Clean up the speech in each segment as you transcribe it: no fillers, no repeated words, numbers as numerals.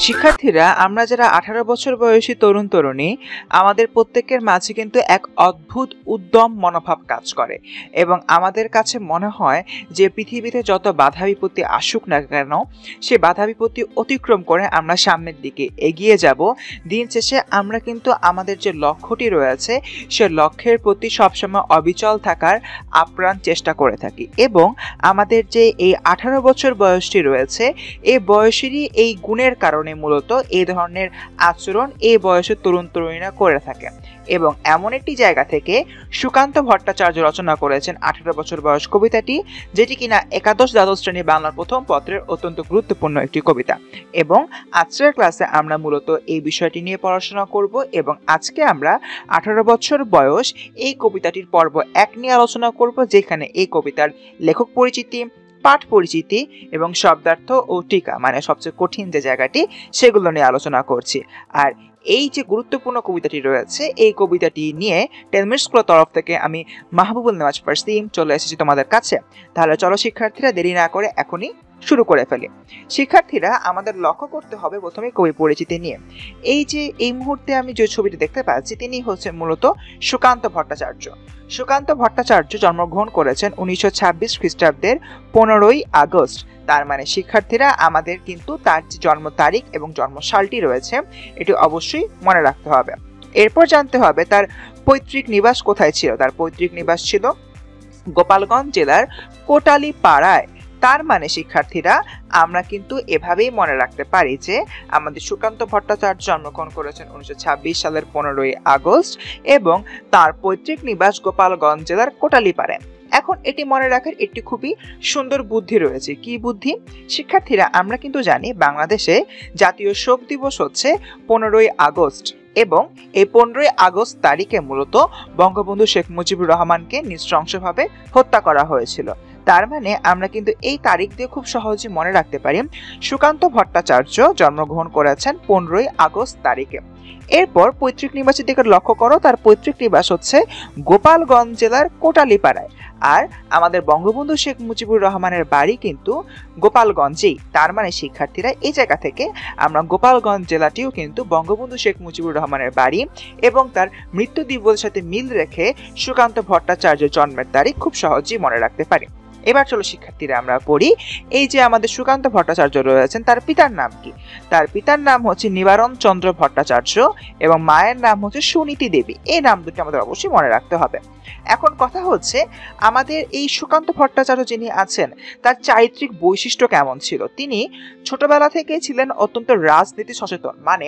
শিক্ষার্থীরা আমরা যারা 18 বছর বয়সী তরুণ তরুণী আমাদের প্রত্যেকের মাঝে কিন্তু এক অদ্ভুত উদ্যম মনোভাব কাজ করে এবং আমাদের কাছে মনে হয় যে পৃথিবীতে যত বাধা বিপত্তি আসুক না কেন সে বাধা বিপত্তি অতিক্রম করে আমরা সামনের দিকে এগিয়ে যাব। দিন শেষে আমরা কিন্তু আমাদের যে লক্ষ্যটি রয়েছে সে লক্ষ্যের প্রতি সবসময় অবিচল থাকার আপ্রাণ চেষ্টা করে থাকি এবং আমাদের যে এই 18 বছর বয়সটি রয়েছে এই বয়সেরই এই গুণের কারণে মূলত এই ধরনের আচরণ এই বয়সের তরুণ তরুণীরা করে থাকে। এবং এমন একটি জায়গা থেকে সুকান্ত ভট্টাচার্য রচনা করেছেন 18 বছর বয়স কবিতাটি, যেটি কিনা একাদশ দ্বাদশ শ্রেণী বাংলার প্রথম পত্রের অত্যন্ত গুরুত্বপূর্ণ একটি কবিতা। এবং আজকের ক্লাসে আমরা মূলত এই বিষয়টি নিয়ে পড়াশোনা করব এবং আজকে আমরা 18 বছর বয়স এই কবিতাটির পর্ব 1 নিয়ে আলোচনা করব, যেখানে এই কবিতার লেখক পরিচিতি, পাঠ পরিচিতি এবং শব্দার্থ ও টিকা মানে সবচেয়ে কঠিন যে জায়গাটি সেগুলো নিয়ে আলোচনা করছি। আর এই যে গুরুত্বপূর্ণ কবিতাটি রয়েছে এই কবিতাটি নিয়ে টেলমির স্কুলের তরফ থেকে আমি মাহবুবুল নেওয়াজ ফারসিম চলে এসেছি তোমাদের কাছে। তাহলে চলো শিক্ষার্থীরা দেরি না করে এখনই শুরু করে ফেলি। শিক্ষার্থীরা আমাদের লক্ষ্য করতে হবে প্রথমে কবি পরিচিতি নিয়ে। এই যে এই মুহূর্তে আমি যে ছবিটি দেখতে পাচ্ছি তিনি হচ্ছেন মূলত সুকান্ত ভট্টাচার্য। সুকান্ত ভট্টাচার্য জন্মগ্রহণ করেছেন 1926 খ্রিস্টাব্দের 15ই আগস্ট। তার মানে শিক্ষার্থীরা আমাদের কিন্তু তার যে জন্ম তারিখ এবং জন্মসালটি রয়েছে এটি অবশ্যই মনে রাখতে হবে। এরপর জানতে হবে তার পৈতৃক নিবাস কোথায় ছিল। তার পৈতৃক নিবাস ছিল গোপালগঞ্জ জেলার কোটালী পাড়ায়। তার মানে শিক্ষার্থীরা আমরা কিন্তু এভাবেই মনে রাখতে পারি যে আমাদের সুকান্ত ভট্টাচার্য জন্মগ্রহণ করেছেন 1926 সালের 15ই আগস্ট এবং তার পৈতৃক নিবাস গোপালগঞ্জ জেলার কোটালীপাড়ায়। এখন এটি মনে রাখার একটি খুবই সুন্দর বুদ্ধি রয়েছে। কি বুদ্ধি? শিক্ষার্থীরা আমরা কিন্তু জানি বাংলাদেশে জাতীয় শোক দিবস হচ্ছে 15ই আগস্ট এবং এই 15ই আগস্ট তারিখে মূলত বঙ্গবন্ধু শেখ মুজিবুর রহমানকে নৃশংসভাবে হত্যা করা হয়েছিল। তার মানে আমরা কিন্তু এই তারিখ দিয়ে খুব সহজে মনে রাখতে পারি সুকান্ত ভট্টাচার্য জন্মগ্রহণ করেছেন 15ই আগস্ট তারিখে। এরপর পৈতৃক নিবাসের দিকে লক্ষ্য করো, তার পৈতৃক নিবাস হচ্ছে গোপালগঞ্জ জেলার কোটালীপাড়ায়। আর আমাদের বঙ্গবন্ধু শেখ মুজিবুর রহমানের বাড়ি কিন্তু গোপালগঞ্জেই। তার মানে শিক্ষার্থীরা এই জায়গা থেকে আমরা গোপালগঞ্জ জেলাটিও কিন্তু বঙ্গবন্ধু শেখ মুজিবুর রহমানের বাড়ি এবং তার মৃত্যু দিবসের সাথে মিল রেখে সুকান্ত ভট্টাচার্যের জন্মের তারিখ খুব সহজেই মনে রাখতে পারি। এবার চলো শিক্ষার্থীরা আমরা পড়ি এই যে আমাদের সুকান্ত ভট্টাচার্য রয়েছেন তার পিতার নাম কি। তার পিতার নাম হচ্ছে নিবারণ চন্দ্র ভট্টাচার্য এবং মায়ের নাম হচ্ছে সুনীতি দেবী। এই নাম দুটি আমাদের অবশ্যই মনে রাখতে হবে। এখন কথা হচ্ছে আমাদের এই সুকান্ত ভট্টাচার্য যিনি আছেন তার চারিত্রিক বৈশিষ্ট্য কেমন ছিল। তিনি ছোটবেলা থেকে ছিলেন অত্যন্ত রাজনীতি সচেতন, মানে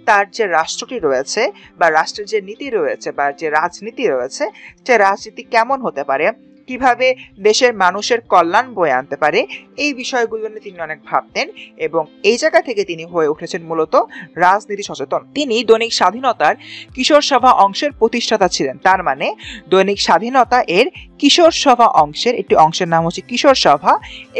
তার যে রাষ্ট্রটি রয়েছে বা রাষ্ট্রের যে নীতি রয়েছে বা যে রাজনীতি রয়েছে সে রাজনীতি কেমন হতে পারে, কিভাবে দেশের মানুষের কল্যাণ বয়ে আনতে পারে, এই বিষয়গুলো নিয়ে তিনি অনেক ভাবতেন এবং এই জায়গা থেকে তিনি হয়ে উঠেছেন মূলত রাজনীতি সচেতন। তিনি দৈনিক স্বাধীনতার কিশোর সভা অংশের প্রতিষ্ঠাতা ছিলেন। তার মানে দৈনিক স্বাধীনতা এর কিশোর সভা অংশের একটি অংশের নাম হচ্ছে কিশোর সভা,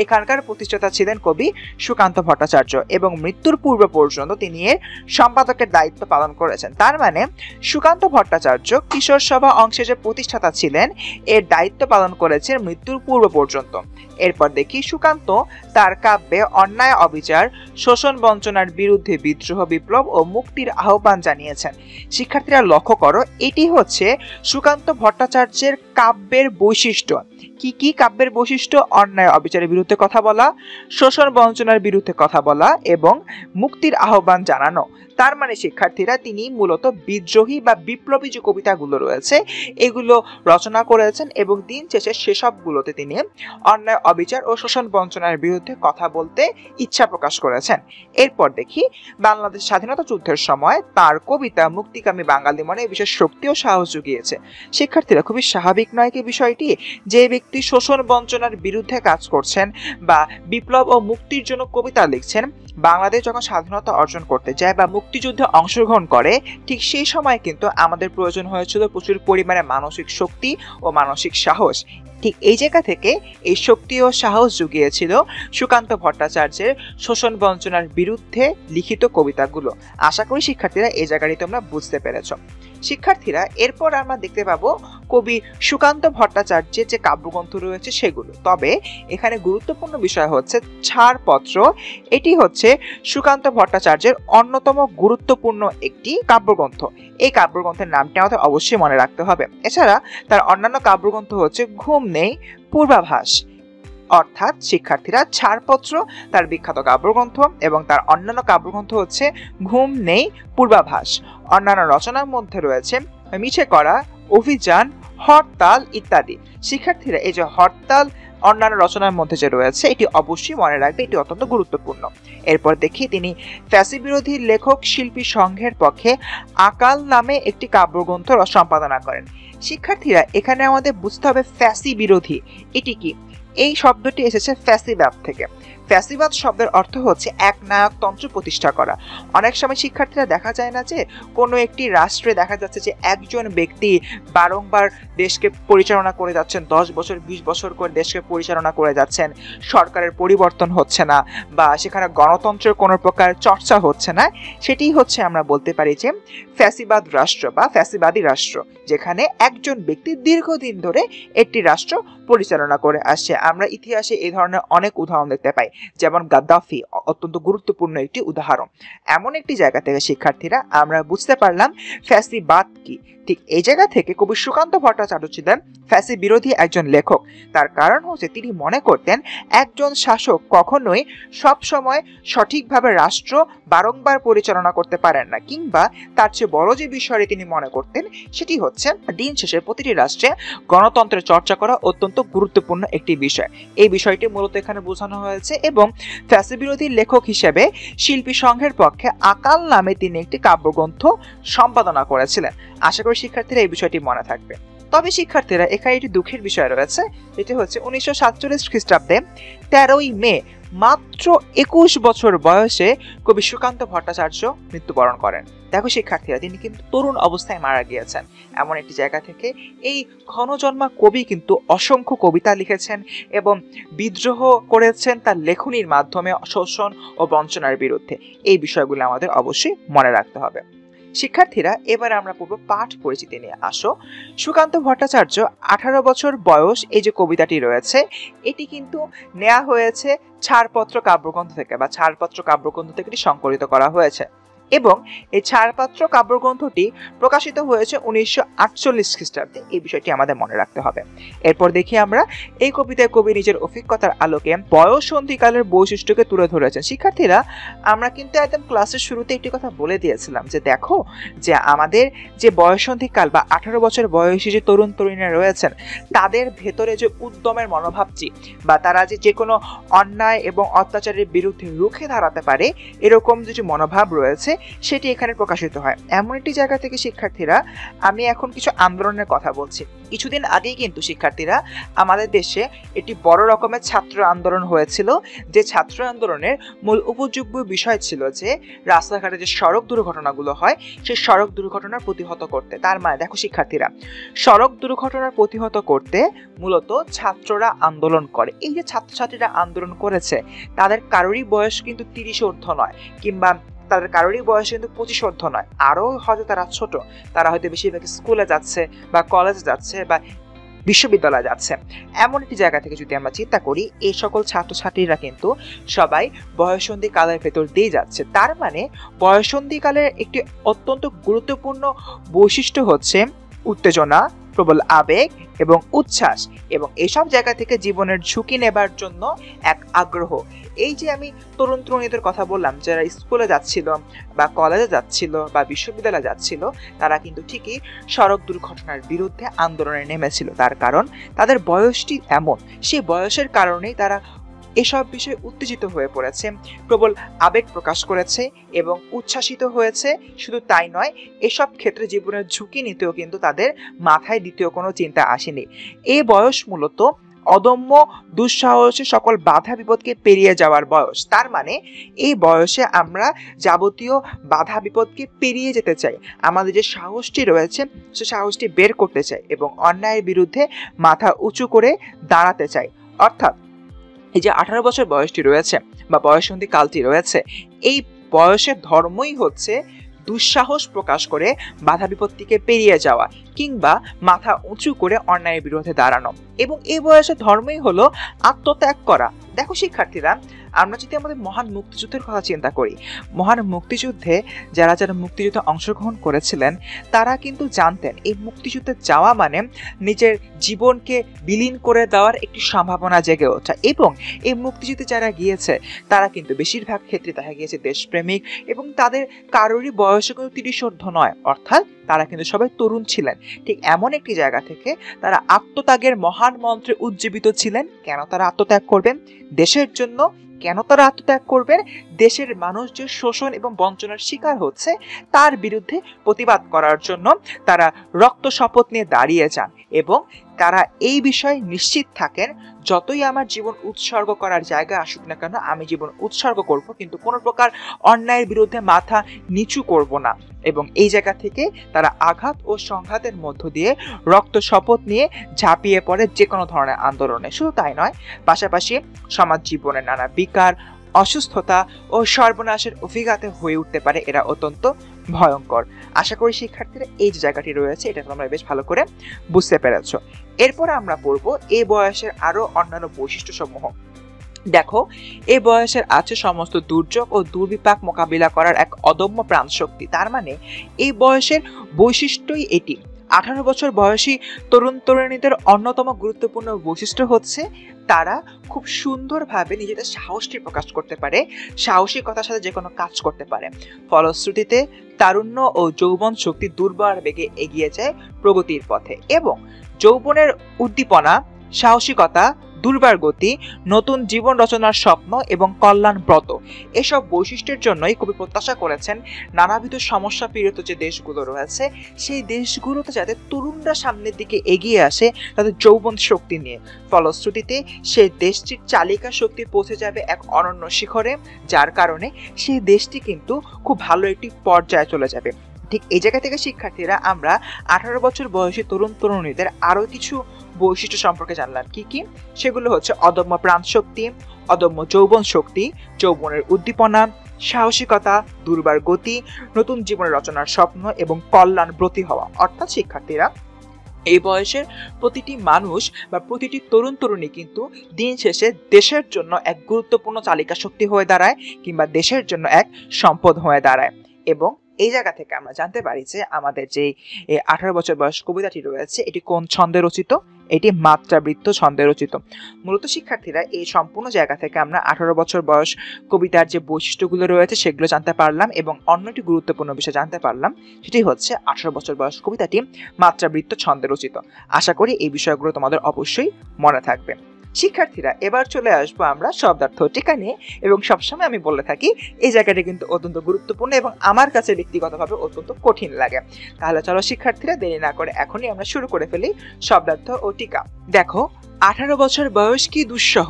এখানকার প্রতিষ্ঠাতা ছিলেন কবি সুকান্ত ভট্টাচার্য এবং মৃত্যুর পূর্ব পর্যন্ত তিনি এর সম্পাদকের দায়িত্ব পালন করেছেন। তার মানে সুকান্ত ভট্টাচার্য কিশোর সভা অংশের যে প্রতিষ্ঠাতা ছিলেন এর দায়িত্ব পালন করেছেন মৃত্যুর পূর্ব পর্যন্ত। এরপর দেখি সুকান্ত তার কাব্যে অন্যায় অবিচার, শোষণ বঞ্চনার বিরুদ্ধে বিদ্রোহ, বিপ্লব ও মুক্তির আহ্বান জানিয়েছেন। শিক্ষার্থীরা লক্ষ্য করো, এটি হচ্ছে সুকান্ত ভট্টাচার্যের কাব্যের বৈশিষ্ট্য। কি কি কাব্যের বৈশিষ্ট্য? অন্যায় অবিচারের বিরুদ্ধে কথা বলা, শোষণ বঞ্চনার বিরুদ্ধে কথা বলা এবং মুক্তির আহ্বান জানানো। তার মানে শিক্ষার্থীরা তিনি মূলত বিদ্রোহী বা বিপ্লবী যে কবিতাগুলো রয়েছে এগুলো রচনা করেছেন এবং দিন শেষে সেসবগুলোতে তিনি অন্যায় অবিচার ও শোষণ বঞ্চনার বিরুদ্ধে কথা বলতে ইচ্ছা প্রকাশ করেছেন। এরপর দেখি বাংলাদেশ স্বাধীনতা যুদ্ধের সময় তার কবিতা মুক্তিকামী বাঙালি মনে বিশেষ শক্তি ও সাহস জুগিয়েছে। শিক্ষার্থীরা খুবই স্বাভাবিক নয় কি বিষয়টি, যে ব্যক্তি শোষণ বঞ্চনার বিরুদ্ধে কাজ করছেন বা বিপ্লব ও মুক্তির জন্য কবিতা লিখছেন, বাংলাদেশ যখন স্বাধীনতা অর্জন করতে যায় বা মুক্তিযুদ্ধে অংশগ্রহণ করে ঠিক সেই সময় কিন্তু আমাদের প্রয়োজন হয়েছিল প্রচুর পরিমাণে মানসিক শক্তি ও মানসিক সাহস। ঠিক এই জায়গা থেকে এই শক্তি ও সাহস জুগিয়েছিল সুকান্ত ভট্টাচার্যের শোষণ বঞ্চনার বিরুদ্ধে লিখিত কবিতাগুলো। আশা করি শিক্ষার্থীরা এই জায়গাটি তোমরা বুঝতে পেরেছ। শিক্ষার্থীরা এরপর আমরা দেখতে পাবো কবি সুকান্ত ভট্টাচার্যের যে কাব্যগ্রন্থ রয়েছে সেগুলো। তবে এখানে গুরুত্বপূর্ণ বিষয় হচ্ছে ছাড়পত্র। এটি হচ্ছে সুকান্ত ভট্টাচার্যের অন্যতম গুরুত্বপূর্ণ একটি কাব্যগ্রন্থ। এই কাব্যগ্রন্থের নামটি আমাদের অবশ্যই মনে রাখতে হবে। এছাড়া তার অন্যান্য কাব্যগ্রন্থ হচ্ছে ঘুম নেই, পূর্বাভাস। অর্থাৎ শিক্ষার্থীরা ছাড়পত্র তার বিখ্যাত কাব্যগ্রন্থ এবং তার অন্যান্য কাব্যগ্রন্থ হচ্ছে ঘুম নেই, পূর্বাভাস। অন্যান্য রচনার মধ্যে রয়েছে মিছে করা, অভিযান, হরতাল ইত্যাদি। শিক্ষার্থীরা এই যে হরতাল অন্যান্য রচনার মধ্যে যে রয়েছে এটি অবশ্যই মনে রাখবে, এটি অত্যন্ত গুরুত্বপূর্ণ। এরপর দেখি তিনি ফ্যাসি বিরোধী লেখক শিল্পী সংঘের পক্ষে আকাল নামে একটি কাব্যগ্রন্থ সম্পাদনা করেন। শিক্ষার্থীরা এখানে আমাদের বুঝতে হবে ফ্যাসি বিরোধী এটি কি। এই শব্দটি এসেছে ফ্যাসিবাদ থেকে। ফ্যাসিবাদ শব্দের অর্থ হচ্ছে এক নায়কতন্ত্র প্রতিষ্ঠা করা। অনেক সময় শিক্ষার্থীরা দেখা যায় না যে কোনো একটি রাষ্ট্রে দেখা যাচ্ছে যে একজন ব্যক্তি বারংবার দেশকে পরিচালনা করে যাচ্ছেন, 10 বছর 20 বছর করে দেশকে পরিচালনা করে যাচ্ছেন, সরকারের পরিবর্তন হচ্ছে না বা সেখানে গণতন্ত্রের কোনো প্রকার চর্চা হচ্ছে না। সেটি হচ্ছে আমরা বলতে পারি যে ফ্যাসিবাদ রাষ্ট্র বা ফ্যাসিবাদী রাষ্ট্র, যেখানে একজন ব্যক্তি দীর্ঘদিন ধরে একটি রাষ্ট্র পরিচালনা করে আসছে। আমরা ইতিহাসে এই ধরনের অনেক উদাহরণ দেখতে পাই, যেমন গাদ্দাফি অত্যন্ত গুরুত্বপূর্ণ একটি উদাহরণ। এমন একটি জায়গা থেকে শিক্ষার্থীরা আমরা বুঝতে পারলাম ফ্যাসিবাদ কি। ঠিক এই জায়গা থেকে কবি সুকান্ত ভট্টাচার্য ছিলেন ফ্যাসি বিরোধী একজন লেখক। তার কারণ হচ্ছে তিনি মনে করতেন একজন শাসক কখনোই সব সময় সঠিকভাবে রাষ্ট্র বারংবার পরিচালনা করতে পারেন না, কিংবা তার চেয়ে বড় যে বিষয়টি তিনি মনে করতেন সেটি হচ্ছে দিন শেষে প্রতিটি রাষ্ট্রে গণতন্ত্রের চর্চা করা অত্যন্ত গুরুত্বপূর্ণ একটি বিষয়। এই বিষয়টি মূলত এখানে বোঝানো হয়েছে এবং ফ্যাসি বিরোধী লেখক হিসেবে শিল্পী সংঘের পক্ষে আকাল নামে তিনি একটি কাব্যগ্রন্থ সম্পাদনা করেছিলেন। আশা করি শিক্ষার্থীরা এই বিষয়টি মনে থাকবে। তবে শিক্ষার্থীরা এখানে একটি দুঃখের বিষয় রয়েছে, যেটি হচ্ছে 1947 খ্রিস্টাব্দে 13ই মে মাত্র 21 বছর বয়সে কবি সুকান্ত ভট্টাচার্য মৃত্যুবরণ করেন। দেখো শিক্ষার্থীরা, তিনি কিন্তু তরুণ অবস্থায় মারা গিয়েছেন। এমন একটি জায়গা থেকে এই ক্ষণজন্মা কবি কিন্তু অসংখ্য কবিতা লিখেছেন এবং বিদ্রোহ করেছেন তার লেখনীর মাধ্যমে শোষণ ও বঞ্চনার বিরুদ্ধে। এই বিষয়গুলো আমাদের অবশ্যই মনে রাখতে হবে। শিক্ষার্থীরা এবার আমরা পড়ব পাঠ পরিচিতি নিয়ে। আসো, সুকান্ত ভট্টাচার্য 18 বছর বয়স এই যে কবিতাটি রয়েছে এটি কিন্তু নেওয়া হয়েছে ছাড়পত্র কাব্যগ্রন্থ থেকে বা ছাড়পত্র কাব্যগ্রন্থ থেকে এটি সংকলিত করা হয়েছে এবং এই ছাড়পত্র কাব্যগ্রন্থটি প্রকাশিত হয়েছে 1948 খ্রিস্টাব্দে। এই বিষয়টি আমাদের মনে রাখতে হবে। এরপর দেখি আমরা এই কবিতায় কবি নিজের অভিজ্ঞতার আলোকে বয়ঃসন্ধিকালের বৈশিষ্ট্যকে তুলে ধরেছেন। শিক্ষার্থীরা, আমরা কিন্তু একদম ক্লাসের শুরুতে একটি কথা বলে দিয়েছিলাম যে দেখো যে আমাদের যে বয়ঃসন্ধিকাল বা 18 বছর বয়সী যে তরুণ তরুণীরা রয়েছেন তাদের ভেতরে যে উদ্যমের মনোভাবটি বা তারা যে কোনো অন্যায় এবং অত্যাচারের বিরুদ্ধে রুখে দাঁড়াতে পারে এরকম যে মনোভাব রয়েছে সেটি এখানে প্রকাশিত হয়। এমন একটি জায়গা থেকে শিক্ষার্থীরা আমি এখন কিছু আন্দোলনের কথা বলছি। কিছুদিন আগেই কিন্তু শিক্ষার্থীরা আমাদের দেশে একটি বড় রকমের ছাত্র আন্দোলন হয়েছিল, যে ছাত্র আন্দোলনের মূল উপযোগ্য বিষয় ছিল যে রাস্তাঘাটে যে সড়ক দুর্ঘটনাগুলো হয় সেই সড়ক দুর্ঘটনা প্রতিহত করতে। তার মানে দেখো শিক্ষার্থীরা, সড়ক দুর্ঘটনা প্রতিহত করতে মূলত ছাত্ররা আন্দোলন করে। এই যে ছাত্রছাত্রীরা আন্দোলন করেছে তাদের কারোরই বয়স কিন্তু 30 ঊর্ধ্ব নয়, কিংবা তাদের কারোরই বয়স কিন্তু 25 ঊর্ধ্ব নয়, আরও হয়তো তারা ছোট। তারা হয়তো বেশিরভাগ স্কুলে যাচ্ছে বা কলেজে যাচ্ছে বা বিশ্ববিদ্যালয়ে যাচ্ছে। এমন একটি জায়গা থেকে যদি আমরা চিন্তা করি এই সকল ছাত্রছাত্রীরা কিন্তু সবাই বয়ঃসন্ধি কালের ভেতর দিয়ে যাচ্ছে। তার মানে বয়ঃসন্ধি কালের একটি অত্যন্ত গুরুত্বপূর্ণ বৈশিষ্ট্য হচ্ছে উত্তেজনা, প্রবল আবেগ এবং উচ্ছ্বাস, এবং এসব জায়গা থেকে জীবনের ঝুঁকি নেবার জন্য এক আগ্রহ। এই যে আমি তরুণ তরুণীদের কথা বললাম যারা স্কুলে যাচ্ছিল বা কলেজে যাচ্ছিল বা বিশ্ববিদ্যালয়ে যাচ্ছিল, তারা কিন্তু ঠিকই সড়ক দুর্ঘটনার বিরুদ্ধে আন্দোলনে নেমেছিল। তার কারণ তাদের বয়সটি এমন, সেই বয়সের কারণেই তারা এসব বিষয়ে উত্তেজিত হয়ে পড়েছে, প্রবল আবেগ প্রকাশ করেছে এবং উচ্ছ্বাসিত হয়েছে। শুধু তাই নয়, এসব ক্ষেত্রে জীবনের ঝুঁকি নিতেও কিন্তু তাদের মাথায় দ্বিতীয় কোনো চিন্তা আসেনি। এই বয়স মূলত অদম্য দুঃসাহসে সকল বাধা বিপদকে পেরিয়ে যাওয়ার বয়স। তার মানে এই বয়সে আমরা যাবতীয় বাধা বিপদকে পেরিয়ে যেতে চাই, আমাদের যে সাহসটি রয়েছে সে সাহসটি বের করতে চাই এবং অন্যায়ের বিরুদ্ধে মাথা উঁচু করে দাঁড়াতে চাই। অর্থাৎ এই যে 18 বছর বয়সটি রয়েছে বা বয়ঃসন্ধি কালটি রয়েছে, এই বয়সের ধর্মই হচ্ছে দুঃসাহস প্রকাশ করে বাধা বিপত্তিকে পেরিয়ে যাওয়া কিংবা মাথা উঁচু করে অন্যায়ের বিরুদ্ধে দাঁড়ানো। এবং এই বয়সে ধর্মই হলো আত্মত্যাগ করা। দেখো শিক্ষার্থীরা, আমরা যদি আমাদের মহান মুক্তিযুদ্ধের কথা চিন্তা করি, মহান মুক্তিযুদ্ধে যারা যারা মুক্তিযুদ্ধে অংশগ্রহণ করেছিলেন তারা কিন্তু জানতেন এই মুক্তিযুদ্ধে যাওয়া মানে নিজের জীবনকে বিলীন করে দেওয়ার একটি সম্ভাবনা জেগে ওঠা। এবং এই মুক্তিযুদ্ধে যারা গিয়েছে তারা কিন্তু বেশিরভাগ ক্ষেত্রে দেখা গিয়েছে দেশপ্রেমিক, এবং তাদের কারোরই বয়সে কিন্তু 30 নয়, অর্থাৎ তারা কিন্তু সবাই তরুণ ছিলেন। ঠিক এমন একটি জায়গা থেকে তারা আত্মত্যাগের মহান মন্ত্রে উজ্জীবিত ছিলেন। কেন তারা আত্মত্যাগ করবেন? দেশের জন্য। কেন তারা আত্মত্যাগ করবেন? দেশের মানুষ যে শোষণ এবং বঞ্চনার শিকার হচ্ছে তার বিরুদ্ধে প্রতিবাদ করার জন্য তারা রক্ত শপথ নিয়ে দাঁড়িয়ে যান, এবং তারা এই বিষয়ে নিশ্চিত থাকেন যতই আমার জীবন উৎসর্গ করার জায়গা আসুক না কেন আমি জীবন উৎসর্গ করব, কিন্তু কোনো প্রকার অন্যায়ের বিরুদ্ধে মাথা নিচু করব না। এবং এই জায়গা থেকে তারা আঘাত ও সংঘাতের মধ্য দিয়ে রক্ত শপথ নিয়ে ঝাঁপিয়ে পড়ে যে কোনো ধরনের আন্দোলনে। শুধু তাই নয়, পাশাপাশি সমাজ জীবনের নানা বিকার, অসুস্থতা ও সর্বনাশের অভিঘাতে হয়ে উঠতে পারে এরা অত্যন্ত ভয়ঙ্কর। আশা করি শিক্ষার্থীরা এই যে জায়গাটি রয়েছে এটা তোমরা বেশ ভালো করে বুঝতে পেরেছ। এরপর আমরা পড়ব এই বয়সের আরো অন্যান্য বৈশিষ্ট্য সমূহ। দেখো, এই বয়সের আছে সমস্ত দুর্যোগ ও দুর্বিপাক মোকাবিলা করার এক অদম্য প্রাণশক্তি। তার মানে এই বয়সের বৈশিষ্ট্যই এটি। 18 বছর বয়সী তরুণ তরুণীদের অন্যতম গুরুত্বপূর্ণ বৈশিষ্ট্য হচ্ছে তারা খুব সুন্দরভাবে নিজেদের সাহসটি প্রকাশ করতে পারে, সাহসিকতার সাথে যে কোনো কাজ করতে পারে। ফলশ্রুতিতে তারুণ্য ও যৌবন শক্তি দুর্বার বেগে এগিয়ে যায় প্রগতির পথে, এবং যৌবনের উদ্দীপনা, সাহসিকতা, দুর্বার গতি, নতুন জীবন রচনার স্বপ্ন এবং কল্যাণ ব্রত, এসব বৈশিষ্ট্যের জন্যই কবি প্রত্যাশা করেছেন নানাবিধ সমস্যা পীড়িত যে দেশগুলো রয়েছে সেই দেশগুলোতে যাতে তরুণরা সামনের দিকে এগিয়ে আসে তাদের যৌবন শক্তি নিয়ে। ফলশ্রুতিতে সেই দেশটির চালিকা শক্তি পৌঁছে যাবে এক অনন্য শিখরে, যার কারণে সেই দেশটি কিন্তু খুব ভালো একটি পর্যায়ে চলে যাবে। ঠিক এই জায়গা থেকে শিক্ষার্থীরা আমরা 18 বছর বয়সী তরুণ তরুণীদের আরো কিছু বৈশিষ্ট্য সম্পর্কে জানলাম। কি কি? সেগুলো হচ্ছে অদম্য প্রাণ শক্তি, অদম্য যৌবন শক্তি, যৌবনের উদ্দীপনা, সাহসিকতা, দুর্বার গতি, নতুন জীবনের রচনার স্বপ্ন এবং কল্যাণ ব্রতী হওয়া। অর্থাৎ শিক্ষার্থীরা, এই বয়সের প্রতিটি মানুষ বা প্রতিটি তরুণ তরুণী কিন্তু দিন শেষে দেশের জন্য এক গুরুত্বপূর্ণ চালিকা শক্তি হয়ে দাঁড়ায় কিংবা দেশের জন্য এক সম্পদ হয়ে দাঁড়ায়। এবং এই জায়গা থেকে আমরা জানতে পারি যে আমাদের যে 18 বছর বয়স কবিতাটি রয়েছে এটি কোন ছন্দে রচিত? এটি মাত্রাবৃত্ত ছন্দে রচিত। মূলত শিক্ষার্থীরা এই সম্পূর্ণ জায়গা থেকে আমরা 18 বছর বয়স কবিতার যে বৈশিষ্ট্যগুলো রয়েছে সেগুলো জানতে পারলাম, এবং অন্যটি গুরুত্বপূর্ণ বিষয় জানতে পারলাম, সেটি হচ্ছে 18 বছর বয়স কবিতাটি মাত্রাবৃত্ত ছন্দে রচিত। আশা করি এই বিষয়গুলো তোমাদের অবশ্যই মনে থাকবে। শিক্ষার্থীরা, এবার চলে আসবো আমরা শব্দার্থ টিকা নিয়ে, এবং সবসময় আমি বলে থাকি এই জায়গাটি কিন্তু অত্যন্ত গুরুত্বপূর্ণ এবং আমার কাছে ব্যক্তিগতভাবে অত্যন্ত কঠিন লাগে। তাহলে চলো শিক্ষার্থীরা, দেরি না করে এখনই আমরা শুরু করে ফেলি শব্দার্থ ও টিকা। দেখো, 18 বছর বয়স কি দুঃসহ?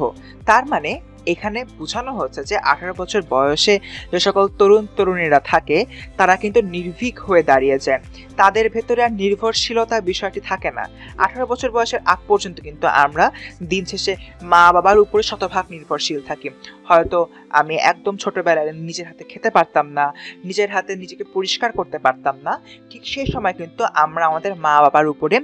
তার মানে এখানে বোঝানো হচ্ছে যে 18 বছর বয়সে যে সকল তরুণ তরুণীরা থাকে তারা কিন্তু নির্ভীক হয়ে দাঁড়িয়ে যায়, তাদের ভেতরে আর নির্ভরশীলতা বিষয়টি থাকে না। 18 বছর বয়সের আগ পর্যন্ত কিন্তু আমরা দিন শেষে মা বাবার উপরে শতভাগ নির্ভরশীল থাকি। হয়তো আমি একদম ছোটবেলায় নিজের হাতে খেতে পারতাম না, নিজের হাতে নিজেকে পরিষ্কার করতে পারতাম না, ঠিক সেই সময় কিন্তু আমরা আমাদের মা বাবার উপরে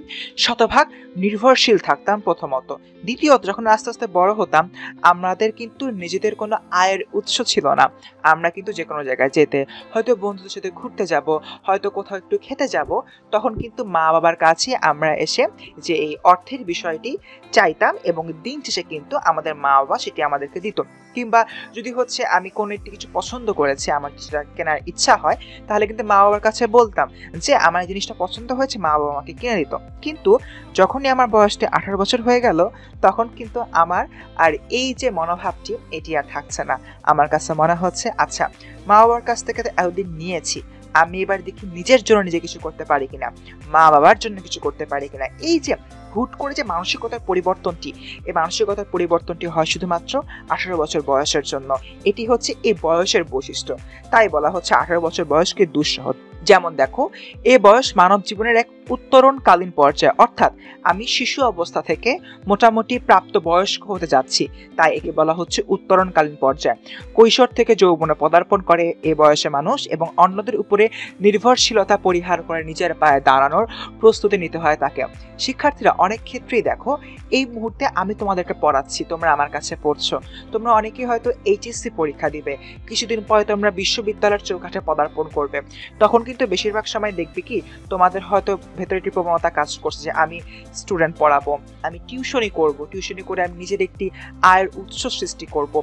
শতভাগ নির্ভরশীল থাকতাম প্রথমত। দ্বিতীয়ত, যখন আস্তে আস্তে বড় হতাম আমাদের কিন্তু নিজেদের কোনো আয়ের উৎস ছিল না। আমরা কিন্তু যে কোনো জায়গায় যেতে, হয়তো বন্ধুদের সাথে ঘুরতে যাব, হয়তো কোথাও একটু খেতে যাব, তখন কিন্তু মা বাবার কাছে আমরা এসে যে এই অর্থের বিষয়টি চাইতাম, এবং দিন শেষে কিন্তু আমাদের মা বাবা সেটি আমাদেরকে দিত। কিংবা যদি হচ্ছে আমি কোনো একটি কিছু পছন্দ করেছি, আমার সেটা কেনার ইচ্ছা হয়, তাহলে কিন্তু মা বাবার কাছে বলতাম যে আমার এই জিনিসটা পছন্দ হয়েছে, মা বাবা আমাকে কিনে দিত। কিন্তু যখনই আমার বয়সটা 18 বছর হয়ে গেল তখন কিন্তু আমার আর এই যে মনোভাবটি এটি আর থাকছে না। আমার কাছে মনে হচ্ছে আচ্ছা, মা বাবার কাছ থেকে তো এতদিন নিয়েছি, আমি এবার দেখি নিজের জন্য নিজে কিছু করতে পারি কিনা, মা বাবার জন্য কিছু করতে পারি কিনা। এই যে হুট করে যে মানসিকতার পরিবর্তনটি, এই মানসিকতার পরিবর্তনটি হয় শুধুমাত্র 18 বছর বয়সের জন্য। এটি হচ্ছে এই বয়সের বৈশিষ্ট্য। তাই বলা হচ্ছে 18 বছর বয়সকে দুঃসহ। যেমন দেখো, এ বয়স মানব জীবনের এক উত্তরণকালীন পর্যায়, অর্থাৎ আমি শিশু অবস্থা থেকে মোটামুটি প্রাপ্তবয়স্ক হতে যাচ্ছি, তাই একে বলা হচ্ছে উত্তরণকালীন পর্যায়। কৈশোর থেকে যৌবনে পদার্পণ করে এ বয়সে মানুষ এবং অন্যদের উপরে নির্ভরশীলতা পরিহার করে নিজের পায়ে দাঁড়ানোর প্রস্তুতি নিতে হয় তাকে। শিক্ষার্থীরা অনেক ক্ষেত্রেই দেখো, এই মুহূর্তে আমি তোমাদেরকে পড়াচ্ছি, তোমরা আমার কাছে পড়ছো, তোমরা অনেকেই হয়তো এইচএসসি পরীক্ষা দিবে, কিছুদিন পরে তোমরা বিশ্ববিদ্যালয়ের চৌকাঠে পদার্পণ করবে। তখন কিন্তু বেশিরভাগ সময় দেখবে কি, তোমাদের হয়তো ভেতরে একটি প্রবণতা কাজ করছে যে আমি স্টুডেন্ট পড়াবো, আমি টিউশনি করব, টিউশনি করে আমি নিজের একটি আয়ের উৎস সৃষ্টি করব।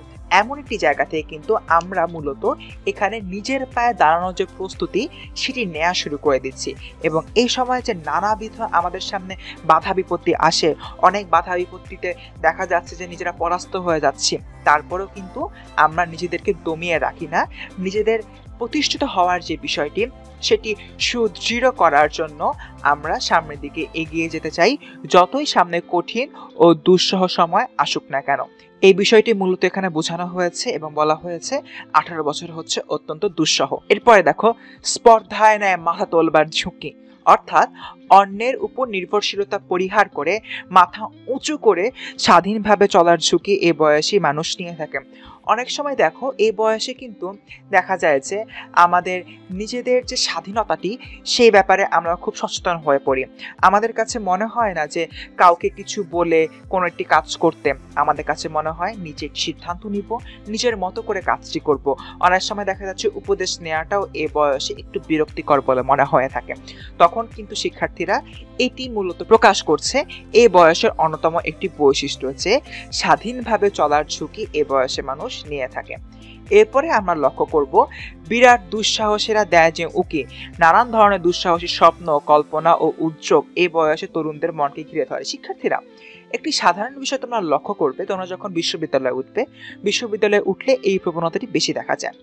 এমন একটি জায়গা থেকে কিন্তু আমরা মূলত এখানে নিজের পায়ে দাঁড়ানোর যে প্রস্তুতি সেটি নেওয়া শুরু করে দিচ্ছি। এবং এই সময় যে নানাবিধ আমাদের সামনে বাধা বিপত্তি আসে, অনেক বাধা বিপত্তিতে দেখা যাচ্ছে যে নিজেরা পরাস্ত হয়ে যাচ্ছি, তারপরেও কিন্তু আমরা নিজেদেরকে দমিয়ে রাখি না। নিজেদের প্রতিষ্ঠিত হওয়ার যে বিষয়টি সেটি সুদৃঢ় করার জন্য আমরা সামনের দিকে এগিয়ে যেতে চাই, যতই সামনে কঠিন ও দুঃসহ সময় আসুক না কেন। এই বিষয়টি মূলত এখানে বোঝানো হয়েছে এবং বলা হয়েছে 18 বছর হচ্ছে অত্যন্ত দুঃসহ। এরপরে দেখো, স্পর্ধায় নেয় মাথা তোলবার ঝুঁকি, অর্থাৎ অন্যের উপর নির্ভরশীলতা পরিহার করে মাথা উঁচু করে স্বাধীনভাবে চলার ঝুঁকি এ বয়সী মানুষ নিয়ে থাকে। অনেক সময় দেখো, এই বয়সে কিন্তু দেখা যায় যে আমাদের নিজেদের যে স্বাধীনতাটি সেই ব্যাপারে আমরা খুব সচেতন হয়ে পড়ি। আমাদের কাছে মনে হয় না যে কাউকে কিছু বলে কোনো একটি কাজ করতে, আমাদের কাছে মনে হয় নিজে সিদ্ধান্ত নিব, নিজের মতো করে কাজটি করব। অনেক সময় দেখা যাচ্ছে উপদেশ নেওয়াটাও এ বয়সে একটু বিরক্তিকর বলে মনে হয়ে থাকে। তখন কিন্তু শিক্ষার্থীরা এটি মূলত প্রকাশ করছে এই বয়সের অন্যতম একটি বৈশিষ্ট্য, যে স্বাধীনভাবে চলার ঝুঁকি এ বয়সে মানুষ নিয়ে থাকে। এরপরে আমরা লক্ষ্য করব, বিরাট দুঃসাহসীরা দেয় যে উকি, নানান ধরনের দুঃসাহসী স্বপ্ন, কল্পনা ও উদ্যোগ এই বয়সে তরুণদের মনকে ঘিরে ধরে। শিক্ষার্থীরা, একটি সাধারণ বিষয় তোমরা লক্ষ্য করবে, তোমরা যখন বিশ্ববিদ্যালয়ে উঠবে, বিশ্ববিদ্যালয়ে উঠলে এই প্রবণতাটি বেশি দেখা যায়।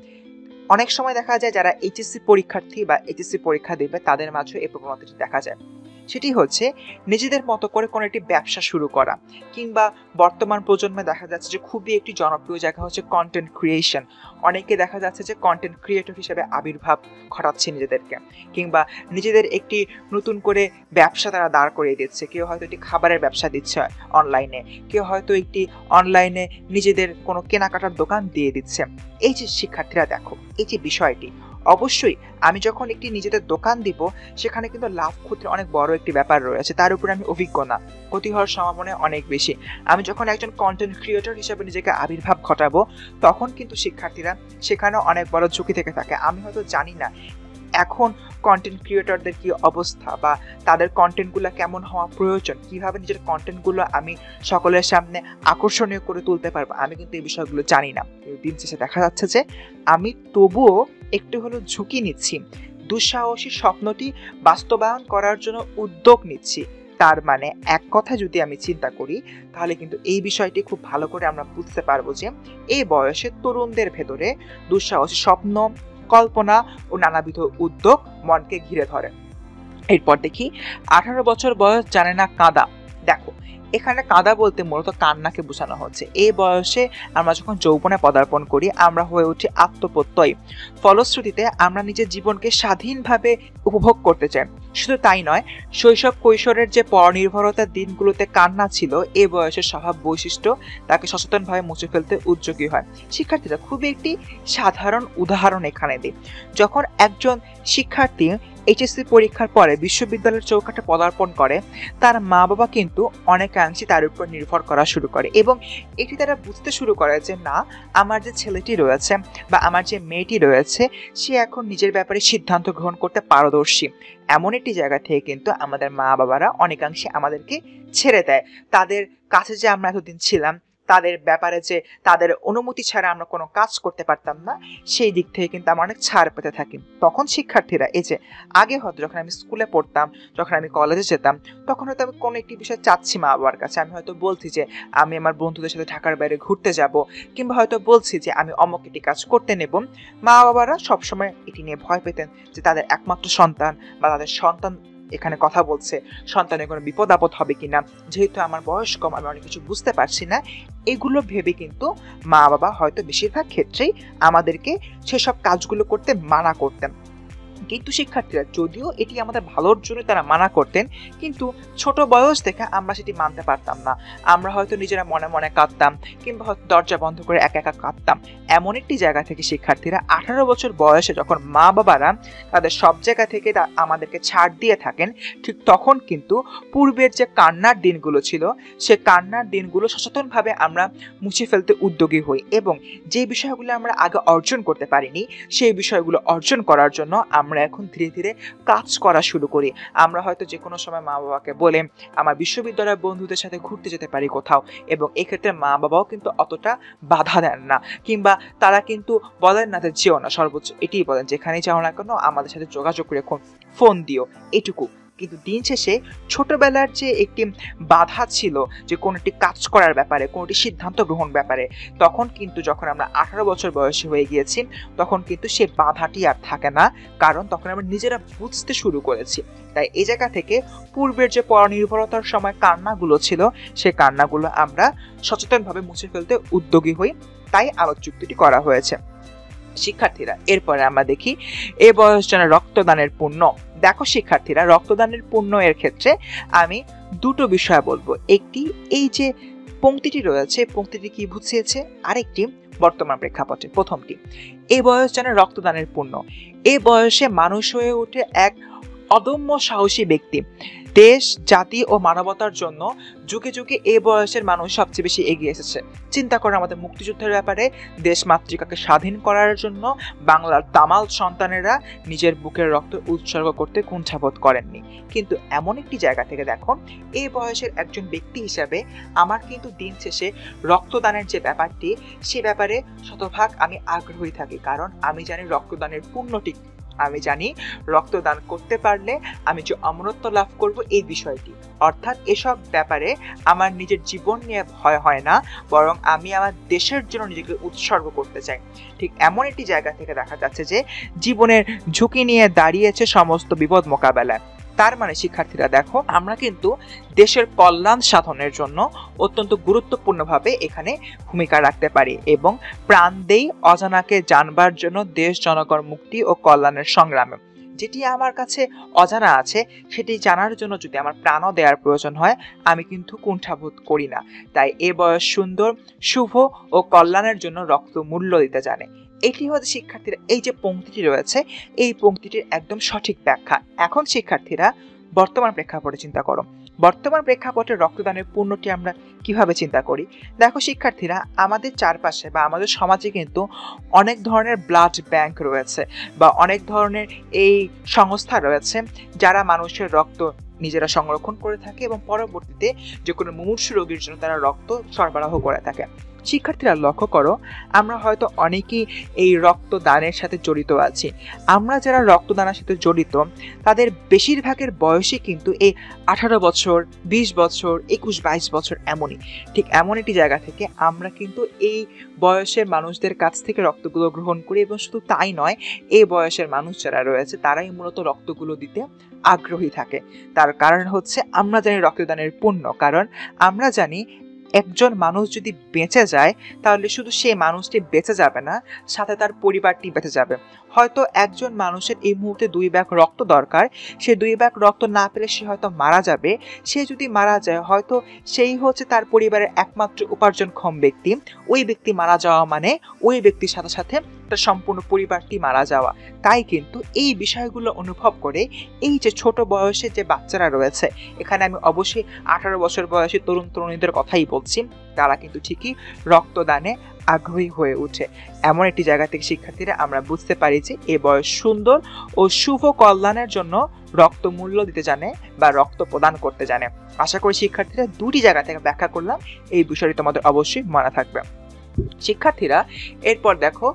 অনেক সময় দেখা যায় যারা এইচএসসি পরীক্ষার্থী বা এইচএসসি পরীক্ষা দেবে তাদের মাঝে এই প্রবণতাটি দেখা যায়। সেটি হচ্ছে নিজেদের মতো করে কোনো একটি ব্যবসা শুরু করা, কিংবা বর্তমান প্রজন্মে দেখা যাচ্ছে যে খুবই একটি জনপ্রিয় জায়গা হচ্ছে কন্টেন্ট ক্রিয়েশন। অনেকে দেখা যাচ্ছে যে কন্টেন্ট ক্রিয়েটর হিসেবে আবির্ভাব ঘটাচ্ছে নিজেদেরকে, কিংবা নিজেদের একটি নতুন করে ব্যবসা তারা দাঁড় করিয়ে দিচ্ছে। কেউ হয়তো একটি খাবারের ব্যবসা দিচ্ছে অনলাইনে, কেউ হয়তো একটি অনলাইনে নিজেদের কোনো কেনাকাটার দোকান দিয়ে দিচ্ছে। এই যে শিক্ষার্থীরা দেখো, এই যে বিষয়টি, অবশ্যই আমি যখন একটি নিজেদের দোকান দিব, সেখানে কিন্তু লাভ ক্ষতির অনেক বড় একটি ব্যাপার রয়েছে, তার উপরে আমি অভিজ্ঞ না, ক্ষতি হওয়ার সম্ভাবনা অনেক বেশি। আমি যখন একজন কন্টেন্ট ক্রিয়েটর হিসেবে নিজেকে আবির্ভাব ঘটাবো, তখন কিন্তু শিক্ষার্থীরা সেখানে অনেক বড় ঝুঁকি থেকে থাকে। আমি হয়তো জানি না এখন কন্টেন্ট ক্রিয়েটরদের কি অবস্থা, বা তাদের কন্টেন্টগুলো কেমন হওয়া প্রয়োজন, কিভাবে নিজের কন্টেন্টগুলো আমি সকলের সামনে আকর্ষণীয় করে তুলতে পারবো, আমি কিন্তু এই বিষয়গুলো জানি না। দিন শেষে দেখা যাচ্ছে যে আমি তবুও একটু হলেও ঝুঁকি নিচ্ছি, দুঃসাহসী স্বপ্নটি বাস্তবায়ন করার জন্য উদ্যোগ নিচ্ছি। তার মানে এক কথা যদি আমি চিন্তা করি, তাহলে কিন্তু এই বিষয়টি খুব ভালো করে আমরা বুঝতে পারবো যে এই বয়সে তরুণদের ভেতরে দুঃসাহসী স্বপ্ন, কল্পনা ও নানাবিধ উদ্যোগ মনকে ঘিরে ধরে। এরপর দেখি, 18 বছর বয়স জানে না কাঁদা। দেখো, এখানে কাঁদা বলতে মূলত কান্নাকে বোঝানো হচ্ছে। এই বয়সে আমরা যখন যৌবনে পদার্পণ করি, আমরা হয়ে উঠি আত্মপ্রত্যয়ী। ফলশ্রুতিতে আমরা নিজের জীবনকে স্বাধীনভাবে উপভোগ করতে চাই। শুধু তাই নয়, শৈশব কৈশোরের যে পরনির্ভরতার দিনগুলোতে কান্না ছিল, এই বয়সের স্বভাব বৈশিষ্ট্য তাকে সচেতনভাবে মুছে ফেলতে উদ্যোগী হয়। শিক্ষার্থীরা, খুবই একটি সাধারণ উদাহরণ এখানে দিই। যখন একজন শিক্ষার্থী এইচএসসি পরীক্ষার পরে বিশ্ববিদ্যালয়ের চৌকাঠে পদার্পণ করে, তার মা বাবা কিন্তু অনেকাংশে তার উপর নির্ভর করা শুরু করে, এবং এটি তারা বুঝতে শুরু করে যে না, আমার যে ছেলেটি রয়েছে বা আমার যে মেয়েটি রয়েছে, সে এখন নিজের ব্যাপারে সিদ্ধান্ত গ্রহণ করতে পারদর্শী। এমন একটি জায়গা থেকে কিন্তু আমাদের মা বাবারা অনেকাংশে আমাদেরকে ছেড়ে দেয়। তাদের কাছে যে আমরা এতদিন ছিলাম, তাদের ব্যাপারে যে তাদের অনুমতি ছাড়া আমরা কোনো কাজ করতে পারতাম না, সেই দিক থেকে কিন্তু আমরা অনেক ছাড় পেতে থাকি। তখন শিক্ষার্থীরা, এই যে আগে হয়তো যখন আমি স্কুলে পড়তাম, যখন আমি কলেজে যেতাম, তখন হয়তো আমি কোনো একটি বিষয় চাচ্ছি মা বাবার কাছে, আমি হয়তো বলছি যে আমি আমার বন্ধুদের সাথে ঢাকার বাইরে ঘুরতে যাব, কিংবা হয়তো বলছি যে আমি অমুক একটি কাজ করতে নেব। মা বাবারা সবসময় এটি নিয়ে ভয় পেতেন যে তাদের একমাত্র সন্তান বা তাদের সন্তান এখানে কথা বলছে, সন্তানের কোনো বিপদ আপদ হবে কিনা, যেহেতু আমার বয়স কম, আমি অনেক কিছু বুঝতে পারছি না, এগুলো ভেবে কিন্তু মা বাবা হয়তো বেশিরভাগ ক্ষেত্রেই আমাদেরকে সেসব কাজগুলো করতে মানা করতেন। কিন্তু শিক্ষার্থীরা যদিও এটি আমাদের ভালোর জন্য তারা মানা করতেন, কিন্তু ছোট বয়স থেকে আমরা সেটি মানতে পারতাম না। আমরা হয়তো নিজেরা মনে মনে কাঁদতাম, কিংবা হয়তো দরজা বন্ধ করে একা একা কাঁদতাম। এমন একটি জায়গা থেকে শিক্ষার্থীরা 18 বছর বয়সে যখন মা বাবারা তাদের সব জায়গা থেকে আমাদেরকে ছাড় দিয়ে থাকেন, ঠিক তখন কিন্তু পূর্বের যে কান্নার দিনগুলো ছিল, সে কান্নার দিনগুলো সচেতনভাবে আমরা মুছে ফেলতে উদ্যোগী হই, এবং যে বিষয়গুলো আমরা আগে অর্জন করতে পারিনি সেই বিষয়গুলো অর্জন করার জন্য আমরা এখন ধীরে ধীরে কাজ করা শুরু করি। আমরা হয়তো যে কোনো সময় মা বাবাকে বলে আমার বিশ্ববিদ্যালয়ের বন্ধুদের সাথে ঘুরতে যেতে পারি কোথাও, এবং এক্ষেত্রে মা বাবাও কিন্তু অতটা বাধা দেন না, কিংবা তারা কিন্তু বলেন না যে যেও না, সর্বোচ্চ এটিই বলেন যেখানেই যাও না কেন আমাদের সাথে যোগাযোগ করে ফোন দিও, এটুকু। কিন্তু দিন শেষে ছোটবেলার যে একটি বাধা ছিল যে কোনো একটি কাজ করার ব্যাপারে, কোনো একটি সিদ্ধান্ত গ্রহণ ব্যাপারে, তখন কিন্তু যখন আমরা 18 বছর বয়সী হয়ে গিয়েছি তখন কিন্তু সে বাধাটি আর থাকে না, কারণ তখন আমরা নিজেরা বুঝতে শুরু করেছি। তাই এই জায়গা থেকে পূর্বের যে পরনির্ভরতার সময় কান্নাগুলো ছিল, সে কান্নাগুলো আমরা সচেতনভাবে মুছে ফেলতে উদ্যোগী হই, তাই আলোকযুক্তিটি করা হয়েছে। শিক্ষার্থীরা এরপরে আমরা দেখি এ বয়স যেন রক্তদানের পুণ্য। দেখো শিক্ষার্থীরা, রক্তদানের পুণ্য এর ক্ষেত্রে আমি দুটো বিষয় বলবো। একটি এই যে পংক্তিটি রয়েছে, পংক্তিটি কি বুঝিয়েছে, আরেকটি বর্তমান প্রেক্ষাপটে। প্রথমটি, এই বয়স যেন রক্তদানের পুণ্য। এই বয়সে মানুষ হয়ে ওঠে এক অদম্য সাহসী ব্যক্তি। দেশ, জাতি ও মানবতার জন্য যুগে যুগে এই বয়সের মানুষ সবচেয়ে বেশি এগিয়ে এসেছে। চিন্তা করে আমাদের মুক্তিযুদ্ধের ব্যাপারে, দেশ মাতৃকাকে স্বাধীন করার জন্য বাংলার দামাল সন্তানেরা নিজের বুকের রক্ত উৎসর্গ করতে কুণ্ঠাবোধ করেননি। কিন্তু এমন একটি জায়গা থেকে দেখো, এই বয়সের একজন ব্যক্তি হিসাবে আমার কিন্তু দিন শেষে রক্তদানের যে ব্যাপারটি, সে ব্যাপারে শতভাগ আমি আগ্রহী থাকি, কারণ আমি জানি রক্তদানের পুণ্যটি, আমি জানি রক্তদান করতে পারলে আমি যে অমরত্ব লাভ করব এই বিষয়টি। অর্থাৎ এসব ব্যাপারে আমার নিজের জীবন নিয়ে ভয় হয় না, বরং আমি আমার দেশের জন্য নিজেকে উৎসর্গ করতে চাই। ঠিক এমন একটি জায়গা থেকে দেখা যাচ্ছে যে জীবনের ঝুঁকি নিয়ে দাঁড়িয়েছে সমস্ত বিপদ মোকাবেলায়। তার মানে শিক্ষার্থীরা দেখো, আমরা কিন্তু দেশের কল্যাণ সাধনের জন্য অত্যন্ত গুরুত্বপূর্ণভাবে এখানে ভূমিকা রাখতে পারি, এবং প্রাণ দেই অজানাকে জানবার জন্য দেশ জনগণ মুক্তি ও কল্যাণের সংগ্রামে। যেটি আমার কাছে অজানা আছে সেটি জানার জন্য যদি আমার প্রাণও দেওয়ার প্রয়োজন হয়, আমি কিন্তু কুণ্ঠাবোধ করি না। তাই এ বয়স সুন্দর, শুভ ও কল্যাণের জন্য রক্ত মূল্য দিতে জানে। এটি হচ্ছে শিক্ষার্থীরা এই যে পংক্তিটি রয়েছে, এই পংক্তিটির একদম সঠিক ব্যাখ্যা। এখন শিক্ষার্থীরা বর্তমান প্রেক্ষাপটে চিন্তা করো, বর্তমান প্রেক্ষাপটে রক্তদানের পুণ্যটি আমরা কিভাবে চিন্তা করি। দেখো শিক্ষার্থীরা, আমাদের চারপাশে বা আমাদের সমাজে কিন্তু অনেক ধরনের ব্লাড ব্যাংক রয়েছে, বা অনেক ধরনের এই সংস্থা রয়েছে যারা মানুষের রক্ত নিজেরা সংরক্ষণ করে থাকে এবং পরবর্তীতে যে কোনো মুমূর্ষু রোগীর জন্য তারা রক্ত সরবরাহ করে থাকে। শিক্ষার্থীরা লক্ষ্য করো, আমরা হয়তো অনেকেই এই রক্তদানের সাথে জড়িত আছি। আমরা যারা রক্তদানের সাথে জড়িত তাদের বেশিরভাগের বয়সই কিন্তু এই 18 বছর, 20 বছর, 21-22 বছর, এমনই। ঠিক এমন একটি জায়গা থেকে আমরা কিন্তু এই বয়সের মানুষদের কাছ থেকে রক্তগুলো গ্রহণ করি, এবং শুধু তাই নয়, এই বয়সের মানুষ যারা রয়েছে তারাই মূলত রক্তগুলো দিতে আগ্রহী থাকে। তার কারণ হচ্ছে আমরা জানি রক্তদানের পুণ্য, কারণ আমরা জানি একজন মানুষ যদি বেঁচে যায় তাহলে শুধু সেই মানুষটি বেঁচে যাবে না, সাথে তার পরিবারটি বেঁচে যাবে। হয়তো একজন মানুষের এই মুহূর্তে 2 ব্যাগ রক্ত দরকার, সে 2 ব্যাগ রক্ত না পেলে সে হয়তো মারা যাবে। সে যদি মারা যায়, হয়তো সেই হচ্ছে তার পরিবারের একমাত্র উপার্জনক্ষম ব্যক্তি। ওই ব্যক্তি মারা যাওয়া মানে ওই ব্যক্তির সাথে সাথে তার সম্পূর্ণ পরিবারটি মারা যাওয়া। তাই কিন্তু এই বিষয়গুলো অনুভব করে এই যে ছোট বয়সের যে বাচ্চারা রয়েছে, এখানে আমি অবশ্যই 18 বছর বয়সী তরুণ তরুণীদের কথাই বলছি, তারা কিন্তু ঠিকই রক্তদানে আগ্রহী হয়ে ওঠে। এমন একটি জায়গা থেকে শিক্ষার্থীরা আমরা বুঝতে পারি যে এ বয়স সুন্দর ও শুভ কল্যাণের জন্য রক্ত মূল্য দিতে জানে বা রক্ত প্রদান করতে জানে। আশা করি শিক্ষার্থীরা দুটি জায়গা থেকে ব্যাখ্যা করলাম, এই বিষয়টি তোমাদের অবশ্যই মনে থাকবে। শিক্ষার্থীরা এরপর দেখো,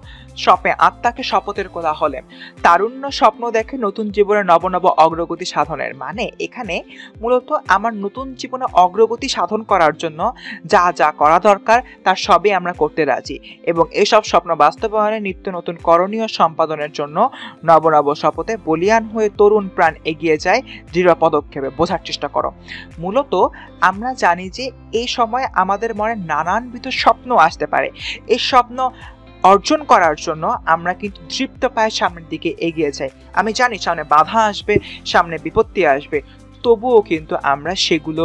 স্বপ্নে আত্মাকে শপথের কথা হলে তারুণ্য স্বপ্ন দেখে নতুন জীবনে নবনব অগ্রগতি সাধনের। মানে এখানে মূলত আমার নতুন জীবনে অগ্রগতি সাধন করার জন্য যা যা করা দরকার তার সবই আমরা করতে রাজি, এবং এসব স্বপ্ন বাস্তবায়নে নিত্য নতুন করণীয় সম্পাদনের জন্য নবনব শপথে বলিয়ান হয়ে তরুণ প্রাণ এগিয়ে যায় দৃঢ় পদক্ষেপে। বোঝার চেষ্টা করো, মূলত আমরা জানি যে এই সময় আমাদের মনে নানানবিধ স্বপ্ন আসতে পারে। এই স্বপ্ন অর্জন করার জন্য আমরা কিন্তু দৃপ্ত পায়ে সামনের দিকে এগিয়ে যাই। আমি জানি সামনে বাধা আসবে, সামনে বিপত্তি আসবে, তবুও কিন্তু আমরা সেগুলো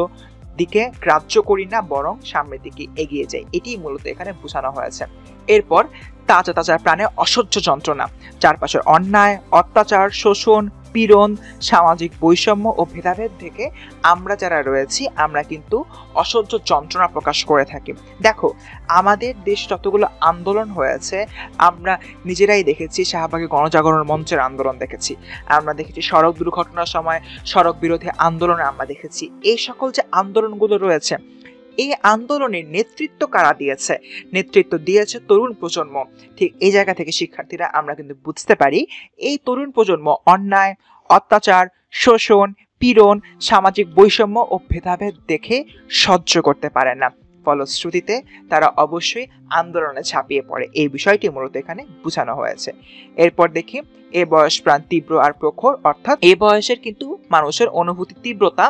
দিকে গ্রাহ্য করি না, বরং সামনের দিকে এগিয়ে যাই। এটি মূলত এখানে বোঝানো হয়েছে। এরপর তাজা তাজা প্রাণে অসহ্য যন্ত্রণা, চারপাশের অন্যায়, অত্যাচার, শোষণ, পীড়ন, সামাজিক বৈষম্য ও ভেদাভেদ থেকে আমরা যারা রয়েছি আমরা কিন্তু অসহ্য যন্ত্রণা প্রকাশ করে থাকি। দেখো, আমাদের দেশ যতগুলো আন্দোলন হয়েছে আমরা নিজেরাই দেখেছি। শাহবাগে গণজাগরণ মঞ্চের আন্দোলন দেখেছি, আমরা দেখেছি সড়ক দুর্ঘটনার সময় সড়ক বিরোধী আন্দোলন আমরা দেখেছি। এই সকল যে আন্দোলনগুলো রয়েছে, এই আন্দোলনের নেতৃত্ব কারা দিয়েছে? নেতৃত্ব দিয়েছে তরুণ প্রজন্ম। ঠিক এই জায়গা থেকে শিক্ষার্থীরা আমরা কিন্তু বুঝতে পারি এই তরুণ প্রজন্ম অন্যায়, অত্যাচার, শোষণ, পীড়ন, সামাজিক বৈষম্য ও ভেদাভেদ দেখে সহ্য করতে পারে না। ফলশ্রুতিতে তারা অবশ্যই আন্দোলনে ঝাঁপিয়ে পড়ে। এই বিষয়টি মূলত এখানে বোঝানো হয়েছে। এরপর দেখি এ বয়স প্রাণ তীব্র আর প্রখর, অর্থাৎ এ বয়সের কিন্তু মানুষের অনুভূতির তীব্রতা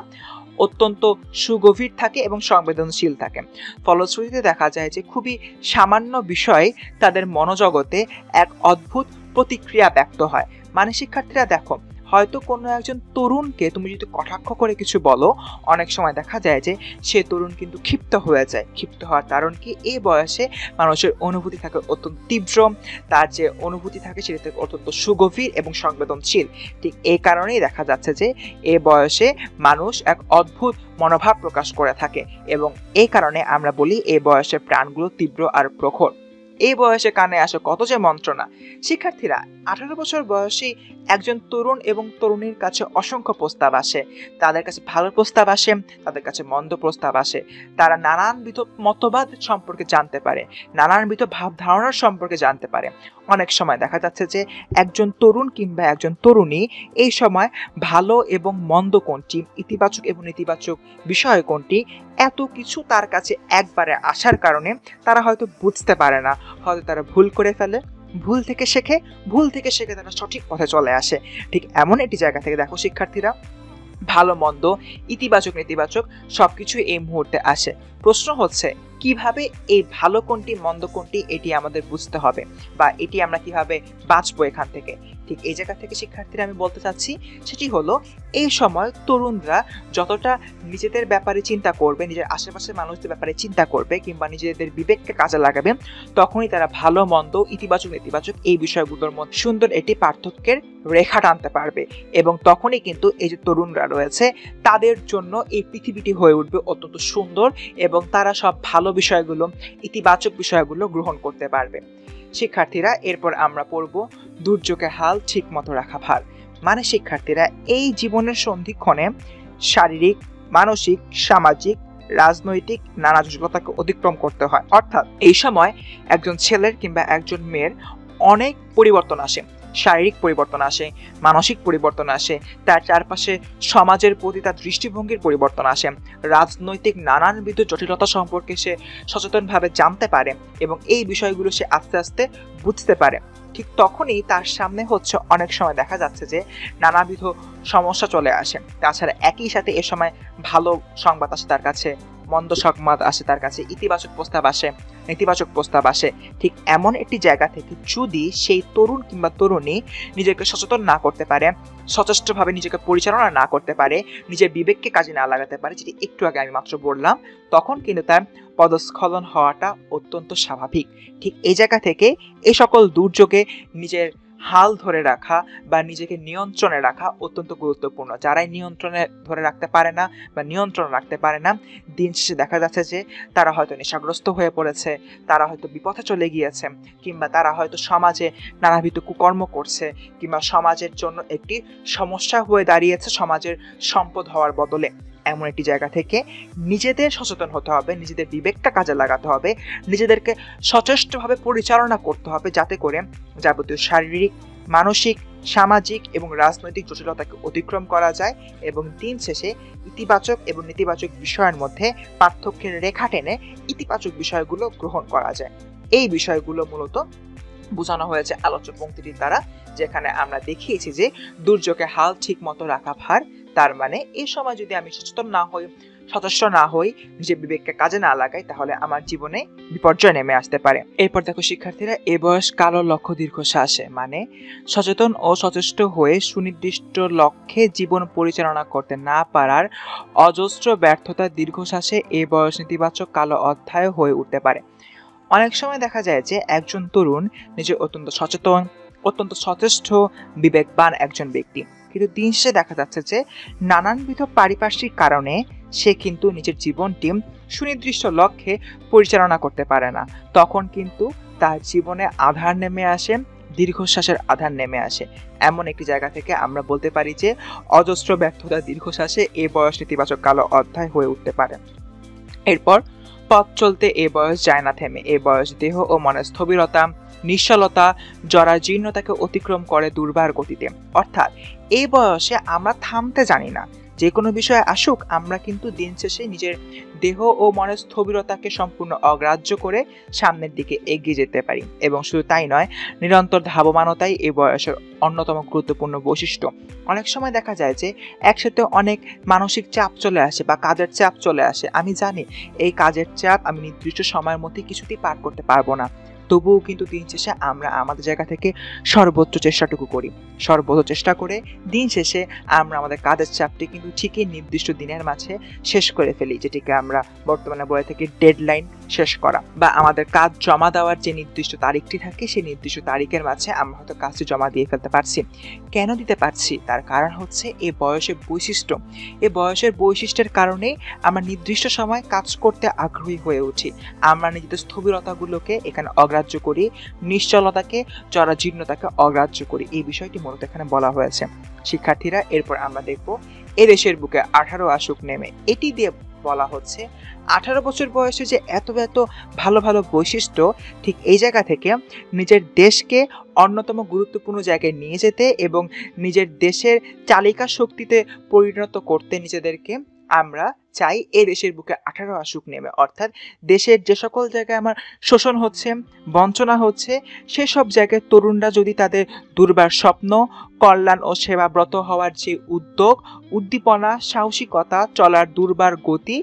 অত্যন্ত সুগভীর থাকে এবং সংবেদনশীল থাকে। ফলশ্রুতিতে দেখা যায় যে খুবই সামান্য বিষয়ে তাদের মনোজগতে এক অদ্ভুত প্রতিক্রিয়া ব্যক্ত হয়। মানে শিক্ষার্থীরা দেখো, হয়তো কোনো একজন তরুণকে তুমি যদি কটাক্ষ করে কিছু বলো, অনেক সময় দেখা যায় যে সে তরুণ কিন্তু ক্ষিপ্ত হয়ে যায়। ক্ষিপ্ত হওয়ার কারণ কি? এই বয়সে মানুষের অনুভূতি থাকে অত্যন্ত তীব্র, তার যে অনুভূতি থাকে সেটা থেকে অত্যন্ত সুগভীর এবং সংবেদনশীল। ঠিক এই কারণেই দেখা যাচ্ছে যে এ বয়সে মানুষ এক অদ্ভুত মনোভাব প্রকাশ করে থাকে এবং এই কারণে আমরা বলি এই বয়সের প্রাণগুলো তীব্র আর প্রখর। এই বয়সে কানে আসে কত যে মন্ত্রণা। শিক্ষার্থীরা, 18 বছর বয়সী একজন তরুণ এবং তরুণীর কাছে অসংখ্য প্রস্তাব আসে। তাদের কাছে ভালো প্রস্তাব আসে, তাদের কাছে মন্দ প্রস্তাব আসে। তারা নানানবিধ মতবাদ সম্পর্কে জানতে পারে, নানানবিধ ভাব ধারণার সম্পর্কে জানতে পারে। অনেক সময় দেখা যাচ্ছে যে একজন তরুণ কিংবা একজন তরুণী এই সময় ভালো এবং মন্দ কোনটি, ইতিবাচক এবং নেতিবাচক বিষয় কোনটি, এত কিছু তার কাছে একবারে আসার কারণে তারা হয়তো বুঝতে পারে না। হয়তো তারা ভুল করে ফেলে, ভুল থেকে শেখে, ভুল থেকে শেখে তারা সঠিক পথে চলে আসে। ঠিক এমন একটি জায়গা থেকে দেখো শিক্ষার্থীরা, ভালো মন্দ, ইতিবাচক নেতিবাচক সবকিছু এই মুহূর্তে আসে। প্রশ্ন হচ্ছে কিভাবে এই ভালো কোনটি মন্দ কোনটি এটি আমাদের বুঝতে হবে, বা এটি আমরা কিভাবে বাঁচবো এখান থেকে। ঠিক এই জায়গা থেকে শিক্ষার্থীরা আমি বলতে চাচ্ছি সেটি হলো, এই সময় তরুণরা যতটা নিজেদের ব্যাপারে চিন্তা করবে, নিজের আশেপাশের মানুষদের ব্যাপারে চিন্তা করবে কিংবা নিজেদের বিবেককে কাজে লাগাবে, তখনই তারা ভালো মন্দ, ইতিবাচক নেতিবাচক এই বিষয়গুলোর মধ্যে সুন্দর একটি পার্থক্যের রেখা টানতে পারবে। এবং তখনই কিন্তু এই যে তরুণরা রয়েছে তাদের জন্য এই পৃথিবীটি হয়ে উঠবে অত্যন্ত সুন্দর এবং তারা সব ভালো বিষয়গুলো, ইতিবাচক বিষয়গুলো গ্রহণ করতে পারবে। শিক্ষার্থীরা, এরপর আমরা পড়ব দুর্যোগের হাল ঠিক মতো রাখা ভার। মানে শিক্ষার্থীরা, এই জীবনের সন্ধিক্ষণে শারীরিক, মানসিক, সামাজিক, রাজনৈতিক নানা জটিলতাকে অতিক্রম করতে হয়। অর্থাৎ এই সময় একজন ছেলের কিংবা একজন মেয়ের অনেক পরিবর্তন আসে। শারীরিক পরিবর্তন আসে, মানসিক পরিবর্তন আসে, তার চারপাশে সমাজের প্রতি তার দৃষ্টিভঙ্গির পরিবর্তন আসে, রাজনৈতিক নানানবিধ জটিলতা সম্পর্কে সে সচেতনভাবে জানতে পারে এবং এই বিষয়গুলো সে আস্তে আস্তে বুঝতে পারে। ঠিক তখনই তার সামনে হচ্ছে অনেক সময় দেখা যাচ্ছে যে নানাবিধ সমস্যা চলে আসে। তাছাড়া একই সাথে এ সময় ভালো সংবাদ আসে তার কাছে, মন্দ সংবাদ আসে তার কাছে, ইতিবাচক প্রস্তাব আসে, নেতিবাচক প্রস্তাব আসে। ঠিক এমন একটি জায়গা থেকে যদি সেই তরুণ কিংবা তরুণী নিজেকে সচেতন না করতে পারে, সচেষ্টভাবে নিজেকে পরিচালনা না করতে পারে, নিজের বিবেককে কাজে না লাগাতে পারে, যেটি একটু আগে আমি মাত্র বললাম, তখন কিন্তু তার পদস্খলন হওয়াটা অত্যন্ত স্বাভাবিক। ঠিক এই জায়গা থেকে এই সকল দুর্যোগে নিজের হাল ধরে রাখা বা নিজেকে নিয়ন্ত্রণে রাখা অত্যন্ত গুরুত্বপূর্ণ। যারাই নিয়ন্ত্রণে ধরে রাখতে পারে না বা নিয়ন্ত্রণ রাখতে পারে না, দিন শেষে দেখা যাচ্ছে যে তারা হয়তো নেশাগ্রস্ত হয়ে পড়েছে, তারা হয়তো বিপথে চলে গিয়েছে, কিংবা তারা হয়তো সমাজে নানাবিধ কুকর্ম করছে, কিংবা সমাজের জন্য একটি সমস্যা হয়ে দাঁড়িয়েছে সমাজের সম্পদ হওয়ার বদলে। এমন একটি জায়গা থেকে নিজেদের সচেতন হতে হবে, নিজেদের বিবেকটা কাজে লাগাতে হবে, নিজেদেরকে সচেষ্টভাবে পরিচালনা করতে হবে, যাতে করে যাবতীয় শারীরিক, মানসিক, সামাজিক এবং রাজনৈতিক জটিলতাকে অতিক্রম করা যায় এবং দিন শেষে ইতিবাচক এবং নেতিবাচক বিষয়ের মধ্যে পার্থক্যের রেখা টেনে ইতিবাচক বিষয়গুলো গ্রহণ করা যায়। এই বিষয়গুলো মূলত বোঝানো হয়েছে আলোচ্য পংক্তিটির দ্বারা, যেখানে আমরা দেখিয়েছি যে দুর্যোগের হাল ঠিক মতো রাখা ভার। তার মানে এই সময় যদি আমি সচেতন না হই, সচেষ্ট না হই, নিজের বিবেককে কাজে না লাগাই, তাহলে আমার জীবনে বিপর্যয় নেমে আসতে পারে। এরপর দেখো শিক্ষার্থীরা, এ বয়স কালো লক্ষ্য দীর্ঘশ্বাসে, মানে সচেতন ও সচেষ্ট হয়ে সুনির্দিষ্ট লক্ষ্যে জীবন পরিচালনা করতে না পারার অজস্র ব্যর্থতা দীর্ঘশ্বাসে এ বয়স নেতিবাচক কালো অধ্যায় হয়ে উঠতে পারে। অনেক সময় দেখা যায় যে একজন তরুণ নিজে অত্যন্ত সচেতন, অত্যন্ত সচেষ্ট, বিবেকবান একজন ব্যক্তি, কিন্তু দিন শেষে দেখা যাচ্ছে যে নানানবিধ পারিপার্শ্বিক কারণে সে কিন্তু নিজের জীবনটি সুনির্দিষ্ট লক্ষ্যে পরিচালনা করতে পারে না। তখন কিন্তু তার জীবনে আধার নেমে আসে, দীর্ঘশ্বাসের আধার নেমে আসে। এমন একটি জায়গা থেকে আমরা বলতে পারি যে অজস্র ব্যর্থতা দীর্ঘশ্বাসে এ বয়স নেতিবাচক কালো অধ্যায় হয়ে উঠতে পারে। এরপর পথ চলতে এ বয়স যায় না থেমে। এ বয়স দেহ ও মনের স্থবিরতা, নিশ্চলতা, জরাজীর্ণতাকে অতিক্রম করে দুর্বার গতিতে। অর্থাৎ এই বয়সে আমরা থামতে জানি না। যে কোনো বিষয়ে আসুক, আমরা কিন্তু দিন শেষে নিজের দেহ ও মনের স্থবিরতাকে সম্পূর্ণ অগ্রাহ্য করে সামনের দিকে এগিয়ে যেতে পারি। এবং শুধু তাই নয়, নিরন্তর ধাবমানতাই এই বয়সের অন্যতম গুরুত্বপূর্ণ বৈশিষ্ট্য। অনেক সময় দেখা যায় যে একসাথে অনেক মানসিক চাপ চলে আসে বা কাজের চাপ চলে আসে। আমি জানি এই কাজের চাপ আমি নির্দিষ্ট সময়ের মধ্যে কিছুতেই পার করতে পারবো না, তবুও কিন্তু দিন শেষে আমরা আমাদের জায়গা থেকে সর্বোচ্চ চেষ্টাটুকু করি। সর্বোচ্চ চেষ্টা করে দিন শেষে আমরা আমাদের কাজের চাপটি কিন্তু ঠিকই নির্দিষ্ট দিনের মাঝে শেষ করে ফেলি, যেটিকে আমরা বর্তমানে বলে থাকি ডেডলাইন শেষ করা, বা আমাদের কাজ জমা দেওয়ার যে নির্দিষ্ট তারিখটি থাকে সেই নির্দিষ্ট তারিখের মাঝে আমরা হয়তো কাজটি জমা দিয়ে ফেলতে পারছি। কেন দিতে পারছি? তার কারণ হচ্ছে এই বয়সের বৈশিষ্ট্য। এই বয়সের বৈশিষ্ট্যের কারণেই আমরা নির্দিষ্ট সময় কাজ করতে আগ্রহী হয়ে উঠি। আমরা নিজেদের স্থবিরতাগুলোকে এখানে অগ্রাহ্য করি, নিশ্চলতাকে, জরাজীর্ণতাকে অগ্রাহ্য করি। এই বিষয়টি মূলত এখানে বলা হয়েছে। শিক্ষার্থীরা, এরপর আমরা দেখব এ দেশের বুকে 18 আসুক নেমে। এটি দিয়ে বলা হচ্ছে 18 বছর বয়সে যে এত ভালো ভালো বৈশিষ্ট্য, ঠিক এই জায়গা থেকে নিজের দেশকে অন্যতম গুরুত্বপূর্ণ জায়গায় নিয়ে যেতে এবং নিজের দেশের চালিকা শক্তিতে পরিণত করতে নিজেদেরকে আমরা চাই এ দেশের বুকে 18 আসুক নেমে। অর্থাৎ দেশের যে সকল জায়গায় আমার শোষণ হচ্ছে, বঞ্চনা হচ্ছে, সেসব জায়গায় তরুণরা যদি তাদের দুর্বার স্বপ্ন, কল্যাণ ও সেবাব্রত হওয়ার যে উদ্যোগ, উদ্দীপনা, সাহসিকতা, চলার দুর্বার গতি,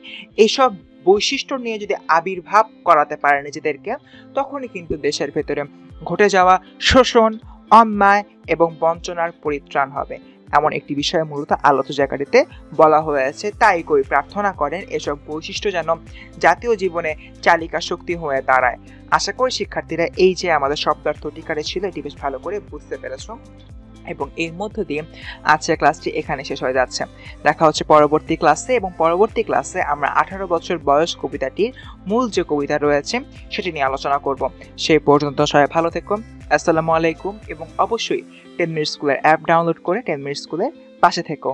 এসব বৈশিষ্ট্য নিয়ে যদি আবির্ভাব করাতে পারে নিজেদেরকে, তখনই কিন্তু দেশের ভেতরে ঘটে যাওয়া শোষণ, অন্যায় এবং বঞ্চনার পরিত্রাণ হবে। এমন একটি বিষয় মূলত আলোচ্য জায়গাটিতে বলা হয়েছে। তাই কই প্রার্থনা করেন এসব বৈশিষ্ট্য যেন জাতীয় জীবনে চালিকা শক্তি হয়ে দাঁড়ায়। আশা করি শিক্ষার্থীরা এই যে আমাদের শব্দার্থ টিকারে ছিল, এটি বেশ ভালো করে বুঝতে পেরেছ। এবং এর মধ্য দিয়ে আজকের ক্লাসটি এখানে শেষ হয়ে যাচ্ছে। দেখা হচ্ছে পরবর্তী ক্লাসে, এবং পরবর্তী ক্লাসে আমরা 18 বছর বয়স কবিতাটির মূল যে কবিতা রয়েছে সেটি নিয়ে আলোচনা করব। সেই পর্যন্ত সবাই ভালো থেকো। আসসালামু আলাইকুম, এবং অবশ্যই 10 মিনিট স্কুলের অ্যাপ ডাউনলোড করে 10 মিনিট স্কুলের পাশে থেকো।